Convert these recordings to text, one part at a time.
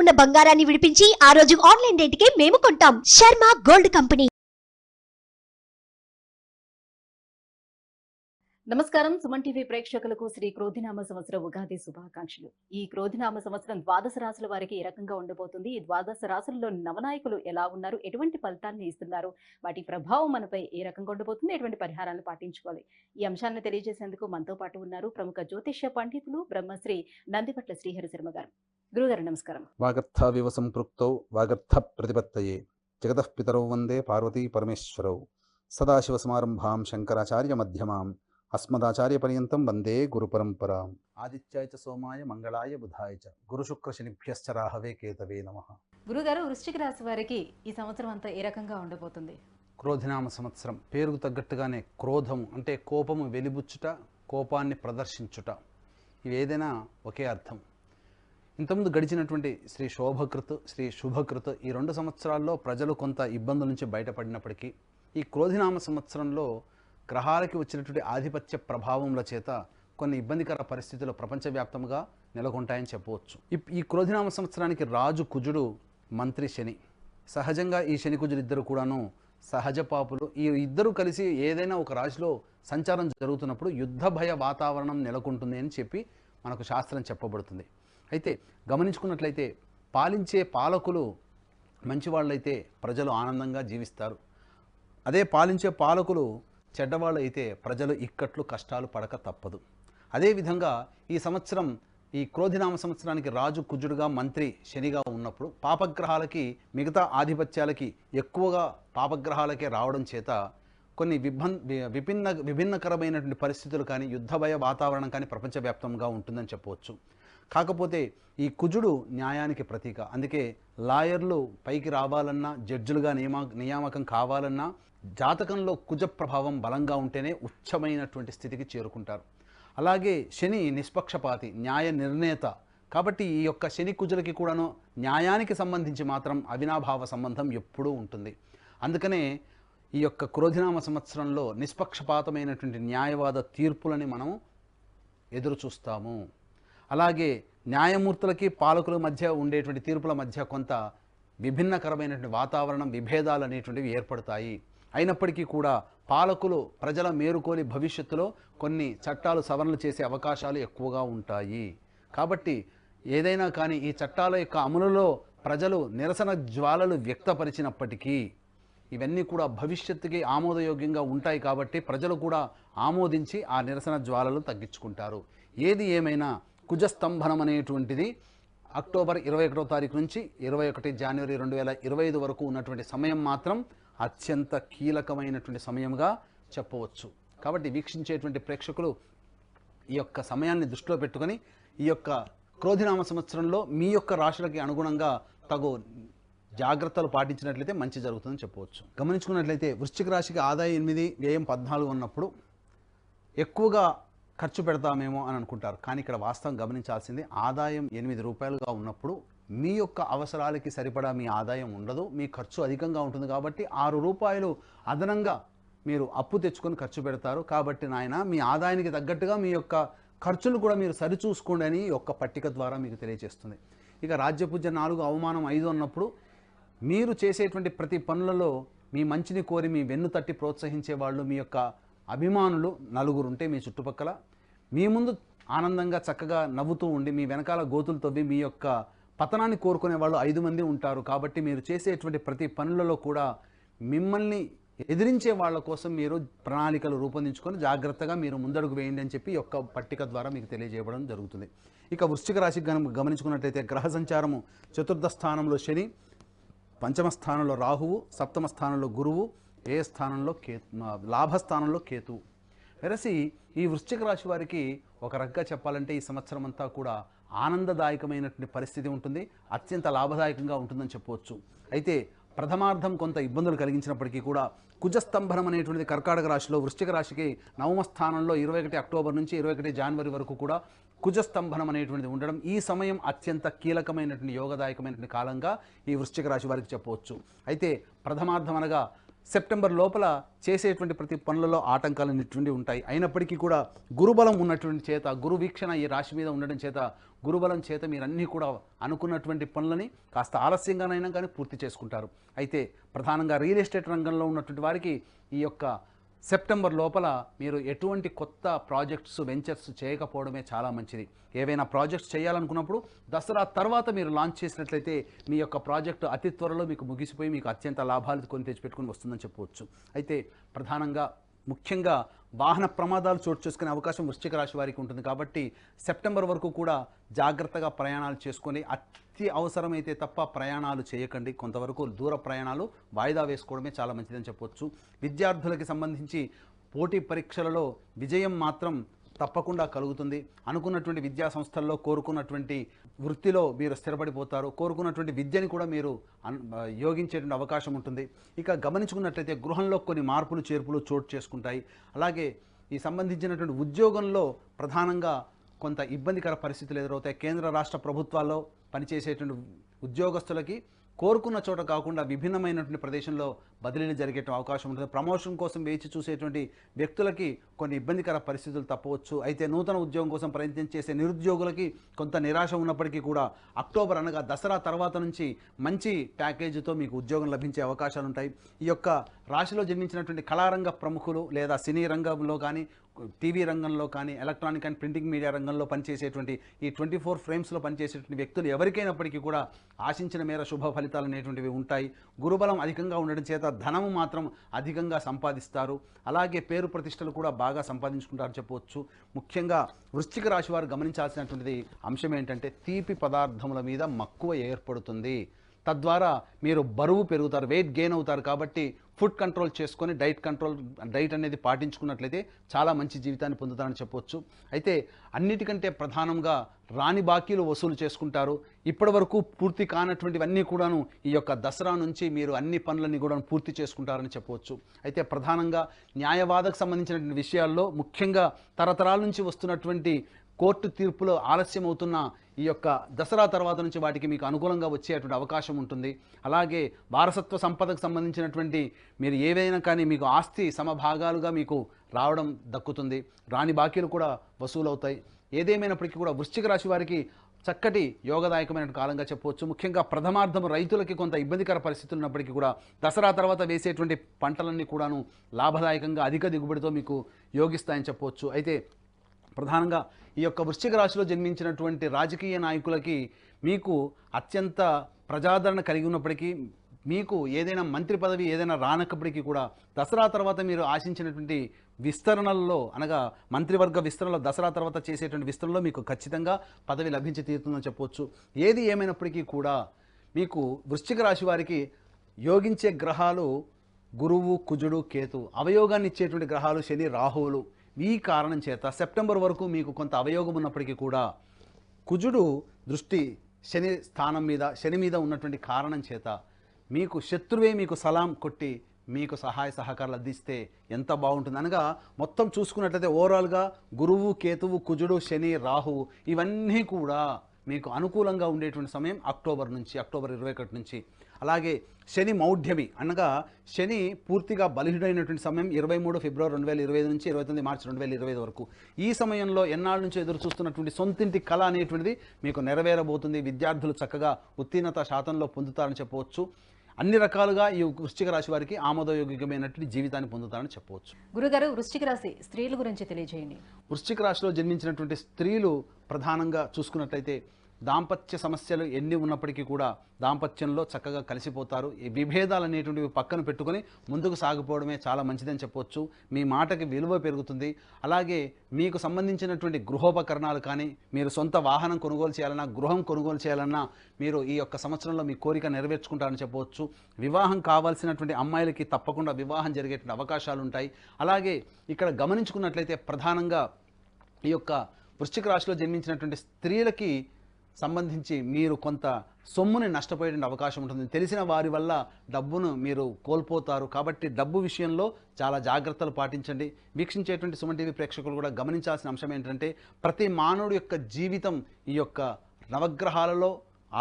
ఉన్న బంగారాన్ని విడిపించి ఆ రోజు ఆన్లైన్ రేటుకే మేము కొంటాం. Sharma gold company. నమస్కారం. సుమన్ టీవీ ప్రేక్షకులకు శ్రీ క్రోధినామ సంవత్సర ఉగాది శుభాకాంక్షలు. ఈ క్రోధినామ సంవత్సరం ద్వాదశ రాశుల వారికి ఏ రకంగా ఉండబోతుంది, ఈ ద్వాదశ రాశుల్లో నవనాయకులు ఎలా ఉన్నారు, ఎటువంటి ఫలితాన్ని ఇస్తున్నారు, వాటి ప్రభావం మనపై ఏ రకంగా ఉండబోతుంది, ఎటువంటి పరిహారాలను పాటించుకోవాలి, ఈ అంశాలను తెలియజేసేందుకు మనతో పాటు ఉన్నారు ప్రముఖ జ్యోతిష్య పండితులు బ్రహ్మశ్రీ నందిపట్ల శ్రీహరి శర్మ గారు. గురుగారు నమస్కారం. వాగర్థావివ సంపృక్తౌ వాగర్థ ప్రతిపత్తయే జగతః పితరౌ వందే పార్వతీ పరమేశ్వరౌ సదాశివసమారంభాం శంకరాచార్య మధ్యమాం అస్మదాచార్య పర్యంతం వందే గురు పరంపరాం. ఆదిత్యాయ చ సోమాయ మంగళాయ బుధాయ చ గురు శుక్ర శనిభ్యశ్చ రాహవే కేతవే నమః. గురుగారు, వృశ్చిక రాశి వారికి ఈ సంవత్సరం అంతా ఏ రకంగా ఉండబోతుంది? క్రోధినామ సంవత్సరం పేరుకు తగ్గట్టుగానే క్రోధము అంటే కోపము వెలిబుచ్చుట, కోపాన్ని ప్రదర్శించుట, ఇవి ఏదైనా ఒకే అర్థం. ఇంతకుముందు గడిచినటువంటి శ్రీ శోభకృత్, శ్రీ శుభకృత్ ఈ 2 సంవత్సరాల్లో ప్రజలు కొంత ఇబ్బందుల నుంచి బయటపడినప్పటికీ ఈ క్రోధినామ సంవత్సరంలో గ్రహాలకి వచ్చినటువంటి ఆధిపత్య ప్రభావముల చేత కొన్ని ఇబ్బందికర పరిస్థితులు ప్రపంచవ్యాప్తంగా నెలకొంటాయని చెప్పవచ్చు. ఈ క్రోధినామ సంవత్సరానికి రాజు కుజుడు, మంత్రి శని. సహజంగా ఈ శని కుజుడు ఇద్దరు కూడాను సహజ పాపులు. ఈ ఇద్దరు కలిసి ఏదైనా ఒక రాశిలో సంచారం జరుగుతున్నప్పుడు యుద్ధ భయ వాతావరణం నెలకొంటుంది అని చెప్పి మనకు శాస్త్రం చెప్పబడుతుంది. అయితే గమనించుకున్నట్లయితే పాలించే పాలకులు మంచివాళ్ళైతే ప్రజలు ఆనందంగా జీవిస్తారు. అదే పాలించే పాలకులు చెడ్డవాళ్ళు అయితే ప్రజలు ఇక్కట్లు కష్టాలు పడక తప్పదు. అదేవిధంగా ఈ సంవత్సరం ఈ క్రోధినామ సంవత్సరానికి రాజు కుజుడుగా, మంత్రి శనిగా ఉన్నప్పుడు పాపగ్రహాలకి మిగతా ఆధిపత్యాలకి ఎక్కువగా పాపగ్రహాలకే రావడం చేత కొన్ని విభిన్నకరమైనటువంటి పరిస్థితులు కానీ యుద్ధభయ వాతావరణం కానీ ప్రపంచవ్యాప్తంగా ఉంటుందని చెప్పవచ్చు. కాకపోతే ఈ కుజుడు న్యాయానికి ప్రతీక. అందుకే లాయర్లు పైకి రావాలన్నా, జడ్జిలుగా నియామకం కావాలన్నా జాతకంలో కుజ ప్రభావం బలంగా ఉంటేనే ఉచ్చమైనటువంటి స్థితికి చేరుకుంటారు. అలాగే శని నిష్పక్షపాతి, న్యాయ నిర్ణేత. కాబట్టి ఈ యొక్క శని కుజులకి కూడాను న్యాయానికి సంబంధించి మాత్రం అవినాభావ సంబంధం ఎప్పుడూ ఉంటుంది. అందుకనే ఈ యొక్క క్రోధినామ సంవత్సరంలో నిష్పక్షపాతమైనటువంటి న్యాయవాద తీర్పులని మనం ఎదురు చూస్తాము. అలాగే న్యాయమూర్తులకి పాలకుల మధ్య ఉండేటువంటి తీర్పుల మధ్య కొంత విభిన్నకరమైనటువంటి వాతావరణం, విభేదాలు అనేటువంటివి ఏర్పడతాయి. అయినప్పటికీ కూడా పాలకులు ప్రజల మేలుకోలి భవిష్యత్తులో కొన్ని చట్టాలు సవరణలు చేసే అవకాశాలు ఎక్కువగా ఉంటాయి. కాబట్టి ఏదైనా కానీ ఈ చట్టాల యొక్క అమలులో ప్రజలు నిరసన జ్వాలలు వ్యక్తపరిచినప్పటికీ ఇవన్నీ కూడా భవిష్యత్తుకి ఆమోదయోగ్యంగా ఉంటాయి. కాబట్టి ప్రజలు కూడా ఆమోదించి ఆ నిరసన జ్వాలలు తగ్గించుకుంటారు. ఏది ఏమైనా కుజస్తంభనం అనేటువంటిది అక్టోబర్ 21వ తారీఖు నుంచి 21 జనవరి 2025 వరకు ఉన్నటువంటి సమయం మాత్రం అత్యంత కీలకమైనటువంటి సమయంగా చెప్పవచ్చు. కాబట్టి వీక్షించేటువంటి ప్రేక్షకులు ఈ యొక్క సమయాన్ని దృష్టిలో పెట్టుకొని ఈ యొక్క క్రోధినామ సంవత్సరంలో మీ యొక్క రాశులకి అనుగుణంగా తగు జాగ్రత్తలు పాటించినట్లయితే మంచి జరుగుతుందని చెప్పవచ్చు. గమనించుకున్నట్లయితే వృశ్చిక రాశికి ఆదాయం 8, వ్యయం 14 ఉన్నప్పుడు ఎక్కువగా ఖర్చు పెడతామేమో అని అనుకుంటారు. కానీ ఇక్కడ వాస్తవం గమనించాల్సింది ఆదాయం 8 రూపాయలుగా ఉన్నప్పుడు మీ యొక్క అవసరాలకి సరిపడా మీ ఆదాయం ఉండదు, మీ ఖర్చు అధికంగా ఉంటుంది. కాబట్టి 6 రూపాయలు అదనంగా మీరు అప్పు తెచ్చుకొని ఖర్చు పెడతారు. కాబట్టి నాయన మీ ఆదాయానికి తగ్గట్టుగా మీ యొక్క ఖర్చులు కూడా మీరు సరిచూసుకోండి అని యొక్క పట్టిక ద్వారా మీకు తెలియజేస్తుంది. ఇక రాజ్యపూజ్య 4, అవమానం 5 అన్నప్పుడు మీరు చేసేటువంటి ప్రతి పనులలో మీ మంచిని కోరి మీ వెన్ను తట్టి ప్రోత్సహించే వాళ్ళు, మీ యొక్క అభిమానులు నలుగురు ఉంటే మీ చుట్టుపక్కల మీ ముందు ఆనందంగా చక్కగా నవ్వుతూ ఉండి మీ వెనకాల గోతులు తవ్వి మీ యొక్క పతనాన్ని కోరుకునే వాళ్ళు 5 మంది ఉంటారు. కాబట్టి మీరు చేసేటువంటి ప్రతి పనులలో కూడా మిమ్మల్ని ఎదిరించే వాళ్ళ కోసం మీరు ప్రణాళికలు రూపొందించుకొని జాగ్రత్తగా మీరు ముందడుగు వేయండి అని చెప్పి యొక్క పట్టిక ద్వారా మీకు తెలియజేయడం జరుగుతుంది. ఇక వృశ్చిక రాశికి గమనించుకున్నట్లయితే గ్రహ సంచారము 4వ స్థానంలో శని, 5వ స్థానంలో రాహువు, 7వ స్థానంలో గురువు, ఏ స్థానంలో లాభస్థానంలో కేతువు. వెరసి ఈ వృశ్చిక రాశి వారికి ఒక రకంగా చెప్పాలంటే ఈ సంవత్సరం అంతా కూడా ఆనందదాయకమైనటువంటి పరిస్థితి ఉంటుంది, అత్యంత లాభదాయకంగా ఉంటుందని చెప్పవచ్చు. అయితే ప్రథమార్థం కొంత ఇబ్బందులు కలిగించినప్పటికీ కూడా కుజస్తంభనం అనేటువంటిది కర్కాటక రాశిలో వృశ్చిక రాశికి 9వ స్థానంలో 21 అక్టోబర్ నుంచి 21 జనవరి వరకు కూడా కుజస్తంభనం అనేటువంటిది ఉండడం ఈ సమయం అత్యంత కీలకమైనటువంటి యోగదాయకమైనటువంటి కాలంగా ఈ వృశ్చిక రాశి వారికి చెప్పవచ్చు. అయితే ప్రథమార్థం అనగా సెప్టెంబర్ లోపల చేసేటువంటి ప్రతి పనులలో ఆటంకాలు అనేటువంటి ఉంటాయి. అయినప్పటికీ కూడా గురుబలం ఉన్నటువంటి చేత, గురు వీక్షణ ఈ రాశి మీద ఉండడం చేత, గురుబలం చేత మీరు అన్నీ కూడా అనుకున్నటువంటి పనులని కాస్త ఆలస్యంగానైనా కానీ పూర్తి చేసుకుంటారు. అయితే ప్రధానంగా రియల్ ఎస్టేట్ రంగంలో ఉన్నటువంటి వారికి ఈ యొక్క సెప్టెంబర్ లోపల మీరు ఎటువంటి కొత్త ప్రాజెక్ట్స్, వెంచర్స్ చేయకపోవడమే చాలా మంచిది. ఏవైనా ప్రాజెక్ట్స్ చేయాలనుకున్నప్పుడు దసరా తర్వాత మీరు లాంచ్ చేసినట్లయితే మీ యొక్క ప్రాజెక్టు అతి త్వరలో మీకు ముగిసిపోయి మీకు అత్యంత లాభాలు కొని తెచ్చిపెట్టుకుని వస్తుందని చెప్పవచ్చు. అయితే ప్రధానంగా ముఖ్యంగా వాహన ప్రమాదాలు చోటు చేసుకునే అవకాశం వృశ్చిక రాశి వారికి ఉంటుంది. కాబట్టి సెప్టెంబర్ వరకు కూడా జాగ్రత్తగా ప్రయాణాలు చేసుకొని అతి అవసరమైతే తప్ప ప్రయాణాలు చేయకండి. కొంతవరకు దూర ప్రయాణాలు వాయిదా వేసుకోవడమే చాలా మంచిదని చెప్పవచ్చు. విద్యార్థులకి సంబంధించి పోటీ పరీక్షలలో విజయం మాత్రం తప్పకుండా కలుగుతుంది. అనుకున్నటువంటి విద్యా సంస్థల్లో కోరుకున్నటువంటి వృత్తిలో మీరు స్థిరపడిపోతారు. కోరుకున్నటువంటి విద్యని కూడా మీరు యోగించేటువంటి అవకాశం ఉంటుంది. ఇక గమనించుకున్నట్లయితే గృహంలో కొన్ని మార్పులు చేర్పులు చోటు చేసుకుంటాయి. అలాగే ఈ సంబంధించినటువంటి ఉద్యోగంలో ప్రధానంగా కొంత ఇబ్బందికర పరిస్థితులు ఎదురవుతాయి. కేంద్ర రాష్ట్ర ప్రభుత్వాల్లో పనిచేసేటువంటి ఉద్యోగస్తులకి కోరుకున్న చోట కాకుండా విభిన్నమైనటువంటి ప్రదేశంలో బదిలీలు జరిగే అవకాశం ఉంటుంది. ప్రమోషన్ కోసం వేచి చూసేటువంటి వ్యక్తులకి కొన్ని ఇబ్బందికర పరిస్థితులు తప్పవచ్చు. అయితే నూతన ఉద్యోగం కోసం ప్రయత్నం చేసే నిరుద్యోగులకి కొంత నిరాశ ఉన్నప్పటికీ కూడా అక్టోబర్ అనగా దసరా తర్వాత నుంచి మంచి ప్యాకేజీతో మీకు ఉద్యోగం లభించే అవకాశాలు ఉంటాయి. ఈ యొక్క రాశిలో జన్మించినటువంటి కళారంగ ప్రముఖులు లేదా సినీ రంగంలో కానీ, టీవీ రంగంలో కానీ, ఎలక్ట్రానిక్ అండ్ ప్రింటింగ్ మీడియా రంగంలో పనిచేసేటువంటి ఈ 24 ఫ్రేమ్స్లో పనిచేసేటువంటి వ్యక్తులు ఎవరికైనప్పటికీ కూడా ఆశించిన మేర శుభ ఫలితాలు అనేటువంటివి ఉంటాయి. గురుబలం అధికంగా ఉండడం చేత ధనము మాత్రం అధికంగా సంపాదిస్తారు. అలాగే పేరు ప్రతిష్టలు కూడా బాగా సంపాదించుకుంటారని చెప్పవచ్చు. ముఖ్యంగా వృశ్చిక రాశి వారు గమనించాల్సినటువంటిది అంశం ఏంటంటే తీపి పదార్థముల మీద మక్కువ ఏర్పడుతుంది. తద్వారా మీరు బరువు పెరుగుతారు, వెయిట్ గెయిన్ అవుతారు. కాబట్టి ఫుడ్ కంట్రోల్ చేసుకొని డైట్ అనేది పాటించుకున్నట్లయితే చాలా మంచి జీవితాన్ని పొందుతారని చెప్పవచ్చు. అయితే అన్నిటికంటే ప్రధానంగా రాని బాకీలు వసూలు చేసుకుంటారు. ఇప్పటి వరకు పూర్తి కానటువంటివన్నీ కూడాను ఈ యొక్క దసరా నుంచి మీరు అన్ని పనులన్నీ కూడా పూర్తి చేసుకుంటారని చెప్పవచ్చు. అయితే ప్రధానంగా న్యాయవాదకు సంబంధించినటువంటి విషయాల్లో ముఖ్యంగా తరతరాల నుంచి వస్తున్నటువంటి కోర్టు తీర్పులో ఆలస్యం అవుతున్న ఈ యొక్క దసరా తర్వాత నుంచి వాటికి మీకు అనుకూలంగా వచ్చేటువంటి అవకాశం ఉంటుంది. అలాగే వారసత్వ సంపదకు సంబంధించినటువంటి మీరు ఏవైనా కానీ మీకు ఆస్తి సమభాగాలుగా మీకు రావడం దక్కుతుంది. రాని బాకీలు కూడా వసూలవుతాయి. ఏదేమైనప్పటికీ కూడా వృశ్చిక రాశి వారికి చక్కటి యోగదాయకమైన కాలంగా చెప్పవచ్చు. ముఖ్యంగా ప్రథమార్థం రైతులకి కొంత ఇబ్బందికర పరిస్థితులు ఉన్నప్పటికీ కూడా దసరా తర్వాత వేసేటువంటి పంటలన్నీ కూడాను లాభదాయకంగా అధిక దిగుబడితో మీకు యోగిస్తాయని చెప్పవచ్చు. అయితే ప్రధానంగా ఈ యొక్క వృశ్చిక రాశిలో జన్మించినటువంటి రాజకీయ నాయకులకి మీకు అత్యంత ప్రజాదరణ కలిగి ఉన్నప్పటికీ మీకు ఏదైనా మంత్రి పదవి ఏదైనా రానప్పటికీ కూడా దసరా తర్వాత మీరు ఆశించినటువంటి విస్తరణల్లో అనగా మంత్రివర్గ విస్తరణలో దసరా తర్వాత చేసేటువంటి విస్తరణలో మీకు ఖచ్చితంగా పదవి లభించి తీరుతుందని చెప్పవచ్చు. ఏది ఏమైనప్పటికీ కూడా మీకు వృశ్చిక రాశి వారికి యోగించే గ్రహాలు గురువు, కుజుడు, కేతు. అవయోగాన్ని ఇచ్చేటువంటి గ్రహాలు శని, రాహువులు. ఈ కారణం చేత సెప్టెంబర్ వరకు మీకు కొంత అవయోగం ఉన్నప్పటికీ కూడా కుజుడు దృష్టి శని స్థానం మీద, శని మీద ఉన్నటువంటి కారణం చేత మీకు శత్రువే మీకు సలాం కొట్టి మీకు సహాయ సహకారాలు అందిస్తే ఎంత బాగుంటుంది. అనగా మొత్తం చూసుకున్నట్లయితే ఓవరాల్గా గురువు, కేతువు, కుజుడు, శని, రాహువు ఇవన్నీ కూడా మీకు అనుకూలంగా ఉండేటువంటి సమయం అక్టోబర్ 21 నుంచి. అలాగే శని మౌఢ్యమి అనగా శని పూర్తిగా బలహీనమైనటువంటి సమయం 23 ఫిబ్రవరి 2025 నుంచి 29 మార్చి 2025 వరకు. ఈ సమయంలో ఎన్నాళ్ళ నుంచి ఎదురు చూస్తున్నటువంటి సొంతింటి కళ అనేటువంటిది మీకు నెరవేరబోతుంది. విద్యార్థులు చక్కగా ఉత్తీర్ణత శాతంలో పొందుతారని చెప్పవచ్చు. అన్ని రకాలుగా ఈ వృశ్చిక రాశి వారికి ఆమోదయోగ్యమైనటువంటి జీవితాన్ని పొందుతారని చెప్పవచ్చు. గురుగారు, వృశ్చిక రాశి స్త్రీల గురించి తెలియజేయండి. వృశ్చిక రాశిలో జన్మించినటువంటి స్త్రీలు ప్రధానంగా చూసుకున్నట్లయితే దాంపత్య సమస్యలు ఎన్ని ఉన్నప్పటికీ కూడా దాంపత్యంలో చక్కగా కలిసిపోతారు. ఈ విభేదాలు అనేటువంటివి పక్కన పెట్టుకొని ముందుకు సాగిపోవడమే చాలా మంచిదని చెప్పవచ్చు. మీ మాటకి విలువ పెరుగుతుంది. అలాగే మీకు సంబంధించినటువంటి గృహోపకరణాలు కానీ, మీరు సొంత వాహనం కొనుగోలు చేయాలన్నా, గృహం కొనుగోలు చేయాలన్నా మీరు ఈ యొక్క సంవత్సరంలో మీ కోరిక నెరవేర్చుకుంటారని చెప్పవచ్చు. వివాహం కావాల్సినటువంటి అమ్మాయిలకి తప్పకుండా వివాహం జరిగేటువంటి అవకాశాలు ఉంటాయి. అలాగే ఇక్కడ గమనించుకున్నట్లయితే ప్రధానంగా ఈ యొక్క వృశ్చిక రాశిలో జన్మించినటువంటి స్త్రీలకి సంబంధించి మీరు కొంత సొమ్ముని నష్టపోయే అవకాశం ఉంటుంది. తెలిసిన వారి వల్ల డబ్బును మీరు కోల్పోతారు. కాబట్టి డబ్బు విషయంలో చాలా జాగ్రత్తలు పాటించండి. వీక్షించేటువంటి సుమన్ టీవీ ప్రేక్షకులు కూడా గమనించాల్సిన అంశం ఏంటంటే ప్రతి మానవుడి యొక్క జీవితం ఈ యొక్క నవగ్రహాలలో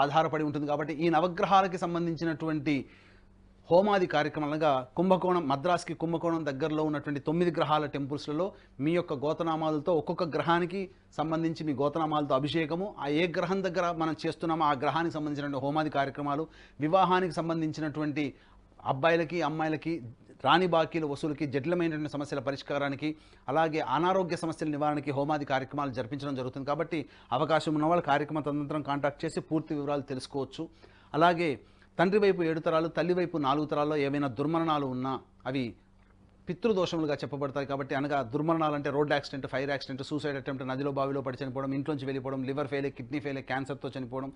ఆధారపడి ఉంటుంది. కాబట్టి ఈ నవగ్రహాలకి సంబంధించినటువంటి హోమాది కార్యక్రమాలుగా కుంభకోణం, మద్రాస్కి కుంభకోణం దగ్గరలో ఉన్నటువంటి 9 గ్రహాల టెంపుల్స్లలో మీ యొక్క గోతనామాలతో ఒక్కొక్క గ్రహానికి సంబంధించి మీ గోతనామాలతో అభిషేకము, ఆ ఏ గ్రహం దగ్గర మనం చేస్తున్నామో ఆ గ్రహానికి సంబంధించినటువంటి హోమాది కార్యక్రమాలు, వివాహానికి సంబంధించినటువంటి అబ్బాయిలకి అమ్మాయిలకి రాణి బాకీల వసూలుకి, జటిలమైనటువంటి సమస్యల పరిష్కారానికి, అలాగే అనారోగ్య సమస్యల నివారణకి హోమాది కార్యక్రమాలు జరిపించడం జరుగుతుంది. కాబట్టి అవకాశం ఉన్న వాళ్ళు కార్యక్రమ తదనంతరం కాంటాక్ట్ చేసి పూర్తి వివరాలు తెలుసుకోవచ్చు. అలాగే తండ్రి వైపు 7 తరాలు, తల్లి వైపు 4 తరాల్లో ఏవైనా దుర్మరణాలు ఉన్నా అవి పితృదోషములుగా చెప్పబడతాయి. కాబట్టి అనగా దుర్మరణాలు అంటే road accident, fire accident, suicide attempt, నదిలో బావిలో పడి చనిపోవడం, ఇంట్లోంచి వెళ్ళిపోవడం, లివర్ ఫెయిల్, కిడ్నీ ఫెయిల్, క్యాన్సర్తో చనిపోవడం,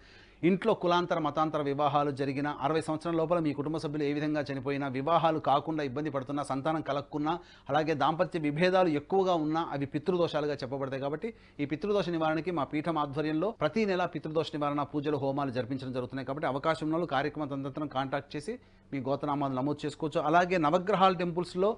ఇంట్లో కులాంతర మతాంతర వివాహాలు జరిగిన 60 సంవత్సరాల లోపల మీ కుటుంబ సభ్యులు ఏ విధంగా చనిపోయినా, వివాహాలు కాకుండా ఇబ్బంది పడుతున్నా, సంతానం కలక్కున్నా, అలాగే దాంపత్య విభేదాలు ఎక్కువగా ఉన్నా అవి పితృదోషాలుగా చెప్పబడతాయి. కాబట్టి ఈ పితృదోష నివారణకి మా పీఠం ఆధ్వర్యంలో ప్రతి నెల పితృదోష నివారణ పూజలు, హోమాలు జరిపించడం జరుగుతున్నాయి. కాబట్టి అవకాశం ఉన్న వాళ్ళు కార్యక్రమ తదనంతరం కాంటాక్ట్ చేసి మీ గోత్రనామాలు నమోదు చేసుకోవచ్చు. అలాగే నవగ్రహాల టెంపుల్స్లో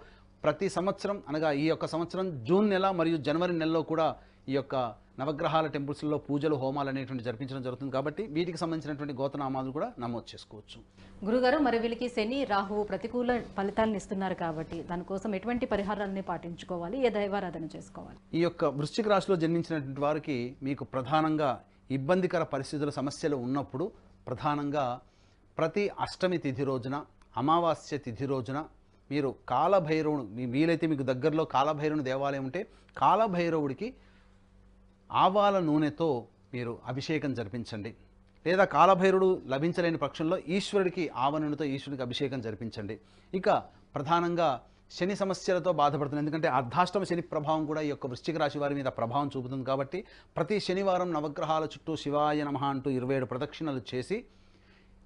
ప్రతి సంవత్సరం అనగా ఈ యొక్క సంవత్సరం జూన్ నెల మరియు జనవరి నెలలో కూడా ఈ యొక్క నవగ్రహాల టెంపుల్స్లో పూజలు, హోమాలు అనేటువంటి జరిపించడం జరుగుతుంది. కాబట్టి వీటికి సంబంధించినటువంటి గోత్రనామాలు కూడా నమోదు చేసుకోవచ్చు. గురుగారు, మరి వీళ్ళకి శని, రాహువు ప్రతికూల ఫలితాలను ఇస్తున్నారు కాబట్టి దానికోసం ఎటువంటి పరిహారాలని పాటించుకోవాలి, ఏ దైవారాధన చేసుకోవాలి? ఈ యొక్క వృశ్చిక రాశిలో జన్మించినటువంటి వారికి మీకు ప్రధానంగా ఇబ్బందికర పరిస్థితుల సమస్యలు ఉన్నప్పుడు ప్రధానంగా ప్రతి అష్టమి తిథి రోజున, అమావాస్య తిథి రోజున మీరు కాలభైరవుడు, వీలైతే మీకు దగ్గరలో కాలభైరవుని దేవాలయం ఉంటే కాలభైరవుడికి ఆవాల నూనెతో మీరు అభిషేకం జరిపించండి. లేదా కాలభైరవుడు లభించలేని పక్షంలో ఈశ్వరుడికి ఆవ నూనెతో ఈశ్వరుడికి అభిషేకం జరిపించండి. ఇక ప్రధానంగా శని సమస్యలతో బాధపడుతుంది, ఎందుకంటే అర్ధాష్టమ శని ప్రభావం కూడా ఈ యొక్క వృశ్చిక రాశి వారి మీద ప్రభావం చూపుతుంది. కాబట్టి ప్రతి శనివారం నవగ్రహాల చుట్టూ శివాయ నమః అంటూ 27 ప్రదక్షిణలు చేసి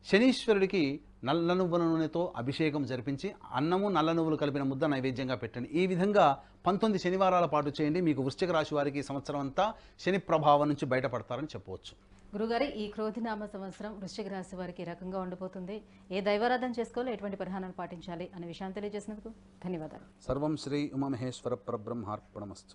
శనీశ్వరుడికి నల్ల నువ్వుల నూనెతో అభిషేకం జరిపించి అన్నము నల్ల నువ్వులు కలిపిన ముద్ద నైవేద్యంగా పెట్టండి. ఈ విధంగా 19 శనివారాల పాటు చేయండి. మీకు వృశ్చిక రాశి వారికి ఈ సంవత్సరం అంతా శని ప్రభావం నుంచి బయటపడతారని చెప్పవచ్చు. గురుగారి, ఈ క్రోధినామ సంవత్సరం వృశ్చిక రాశి వారికి ఈ రకంగా ఉండబోతుంది. ఏ దైవారాధన చేసుకోవాలి, ఎటువంటి పరిహారాలు పాటించాలి అనే విషయాన్ని తెలియజేసినందుకు ధన్యవాదాలు. సర్వం శ్రీ ఉమామహేశ్వర పరబ్రహ్మార్పణమస్తు.